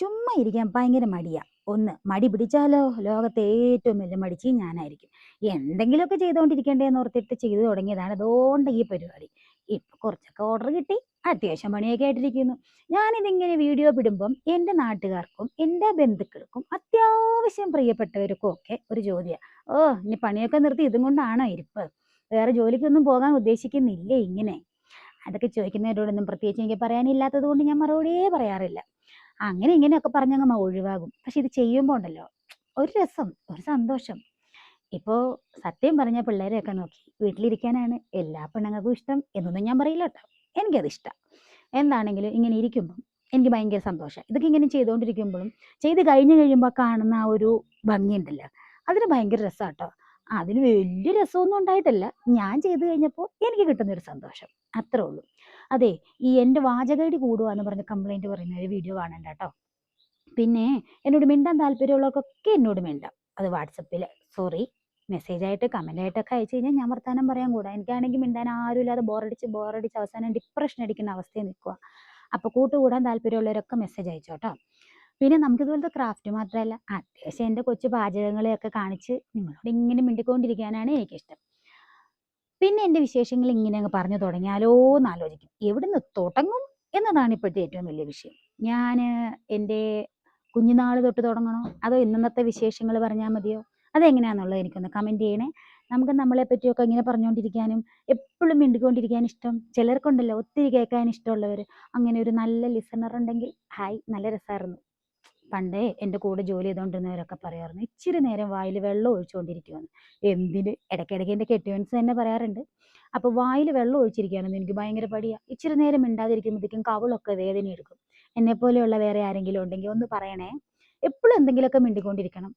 ചുമ്മാ ഇരിക്കാൻ ഭയങ്കര മടിയാ. ഒന്ന് മടി പിടിച്ചാലോ ലോകത്തെ ഏറ്റവും വലിയ മടിച്ചി ഞാനായിരിക്കും. എന്തെങ്കിലുമൊക്കെ ചെയ്തുകൊണ്ടിരിക്കേണ്ടതെന്ന് ഓർത്തിട്ട് ചെയ്തു തുടങ്ങിയതാണ് അതുകൊണ്ട് ഈ പരിപാടി. ഇപ്പൊ കുറച്ചൊക്കെ ഓർഡർ കിട്ടി, അത്യാവശ്യം പണിയൊക്കെ ആയിട്ടിരിക്കുന്നു. ഞാനിതിങ്ങനെ വീഡിയോ വിടുമ്പം എൻ്റെ നാട്ടുകാർക്കും എൻ്റെ ബന്ധുക്കൾക്കും അത്യാവശ്യം പ്രിയപ്പെട്ടവർക്കും ഒക്കെ ഒരു ചോദ്യം, ഓ ഇനി പണിയൊക്കെ നിർത്തി ഇതും കൊണ്ടാണോ ഇരിപ്പ്, വേറെ ജോലിക്കൊന്നും പോകാൻ ഉദ്ദേശിക്കുന്നില്ലേ ഇങ്ങനെ? അതൊക്കെ ചോദിക്കുന്നവരോടൊന്നും പ്രത്യേകിച്ച് എനിക്ക് പറയാനില്ലാത്തത് കൊണ്ട് ഞാൻ മറുപടിയേ പറയാറില്ല. അങ്ങനെ ഇങ്ങനെയൊക്കെ പറഞ്ഞങ്ങ് ഒഴിവാകും. പക്ഷെ ഇത് ചെയ്യുമ്പോൾ ഉണ്ടല്ലോ ഒരു രസം, ഒരു സന്തോഷം. ഇപ്പോൾ സത്യം പറഞ്ഞ പിള്ളേരെയൊക്കെ നോക്കി വീട്ടിലിരിക്കാനാണ് എല്ലാ പെണ്ണുങ്ങൾക്കും ഇഷ്ടം എന്നൊന്നും ഞാൻ പറയില്ല കേട്ടോ. എനിക്കത് ഇഷ്ടം. എന്താണെങ്കിലും ഇങ്ങനെ ഇരിക്കുമ്പം എനിക്ക് ഭയങ്കര സന്തോഷം. ഇതൊക്കെ ഇങ്ങനെ ചെയ്തുകൊണ്ടിരിക്കുമ്പോഴും ചെയ്ത് കഴിഞ്ഞ് കഴിയുമ്പോൾ കാണുന്ന ആ ഒരു ഭംഗിയുണ്ടല്ലോ, അതിന് ഭയങ്കര രസമാട്ടോ. അതിന് വലിയ രസമൊന്നും ഉണ്ടായിട്ടല്ല, ഞാൻ ചെയ്ത് കഴിഞ്ഞപ്പോൾ എനിക്ക് കിട്ടുന്നൊരു സന്തോഷം, അത്രേ ഉള്ളൂ. അതെ, ഈ എൻ്റെ വാചകടി കൂടുക എന്ന് പറഞ്ഞ് കംപ്ലൈൻറ്റ് പറയുന്ന ഒരു വീഡിയോ കാണണ്ട കേട്ടോ. പിന്നെ എന്നോട് മിണ്ടാൻ താല്പര്യമുള്ളവർക്കൊക്കെ എന്നോട് മിണ്ടാം. അത് വാട്സപ്പിൽ, സോറി, മെസ്സേജായിട്ട് കമൻ്റായിട്ടൊക്കെ അയച്ചു കഴിഞ്ഞാൽ ഞാൻ വർത്താനം പറയാൻ കൂടാ. എനിക്കാണെങ്കിൽ മിണ്ടാൻ ആരുമില്ലാതെ ബോറടിച്ച് അവസാനം ഡിപ്രഷൻ അടിക്കുന്ന അവസ്ഥയിൽ നിൽക്കുക. അപ്പോൾ കൂട്ടുകൂടാൻ താല്പര്യമുള്ളവരൊക്കെ മെസ്സേജ് അയച്ചോട്ടോ. പിന്നെ നമുക്കിതുപോലത്തെ ക്രാഫ്റ്റ് മാത്രമല്ല, അത്യാവശ്യം എൻ്റെ കൊച്ചു പാചകങ്ങളെയൊക്കെ കാണിച്ച് നിങ്ങളോട് ഇങ്ങനെ മിണ്ടിക്കൊണ്ടിരിക്കാനാണ് എനിക്കിഷ്ടം. പിന്നെ എൻ്റെ വിശേഷങ്ങൾ ഇങ്ങനെ അങ്ങ് പറഞ്ഞു തുടങ്ങിയാലോ എന്ന് ആലോചിക്കും, എവിടുന്ന് തുടങ്ങും എന്നതാണ് ഇപ്പോഴത്തെ ഏറ്റവും വലിയ വിഷയം. ഞാൻ എൻ്റെ കുഞ്ഞുനാൾ തൊട്ട് തുടങ്ങണോ അതോ ഇന്നത്തെ വിശേഷങ്ങൾ പറഞ്ഞാൽ മതിയോ? അതെങ്ങനെയാണെന്നുള്ളത് എനിക്കൊന്ന് കമൻറ്റ് ചെയ്യണേ. നമുക്ക് നമ്മളെ പറ്റിയൊക്കെ ഇങ്ങനെ പറഞ്ഞുകൊണ്ടിരിക്കാനും എപ്പോഴും മിണ്ടിക്കൊണ്ടിരിക്കാൻ ഇഷ്ടം ചിലർക്കുണ്ടല്ലോ, ഒത്തിരി കേൾക്കാൻ ഇഷ്ടമുള്ളവർ. അങ്ങനെ ഒരു നല്ല ലിസണർ ഉണ്ടെങ്കിൽ ഹായ്, നല്ല രസമായിരുന്നു. പണ്ടേ എൻ്റെ കൂടെ ജോലി ചെയ്തുകൊണ്ടിരുന്നവരൊക്കെ പറയാറുണ്ട്, ഇച്ചിരി നേരം വായിൽ വെള്ളം ഒഴിച്ചുകൊണ്ടിരിക്കുമെന്ന്. എന്തിന്? ഇടയ്ക്കിടയ്ക്ക് എൻ്റെ കെട്ടിയോൻസ് തന്നെ പറയാറുണ്ട്. അപ്പോൾ വായിൽ വെള്ളം ഒഴിച്ചിരിക്കാനൊന്നും എനിക്ക് ഭയങ്കര പടിയാണ്. ഇച്ചിരി നേരം മിണ്ടാതിരിക്കുമ്പോഴത്തേക്കും കവിളൊക്കെ വേദന എടുക്കും. എന്നെപ്പോലെയുള്ള വേറെ ആരെങ്കിലും ഉണ്ടെങ്കിൽ ഒന്ന് പറയണേ. എപ്പോഴും എന്തെങ്കിലുമൊക്കെ മിണ്ടിക്കൊണ്ടിരിക്കണം.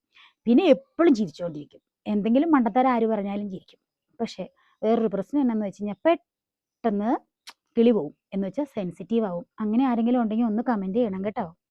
പിന്നെ എപ്പോഴും ചിരിച്ചുകൊണ്ടിരിക്കും. എന്തെങ്കിലും മണ്ടത്തരം ആര് പറഞ്ഞാലും ചിരിക്കും. പക്ഷേ വേറൊരു പ്രശ്നം എന്നാന്ന് വെച്ച് കഴിഞ്ഞാൽ പെട്ടെന്ന് കിളി പോവും, എന്ന് വെച്ചാൽ സെൻസിറ്റീവ് ആവും. അങ്ങനെ ആരെങ്കിലും ഉണ്ടെങ്കിൽ ഒന്ന് കമൻറ്റ് ചെയ്യണം കേട്ടോ.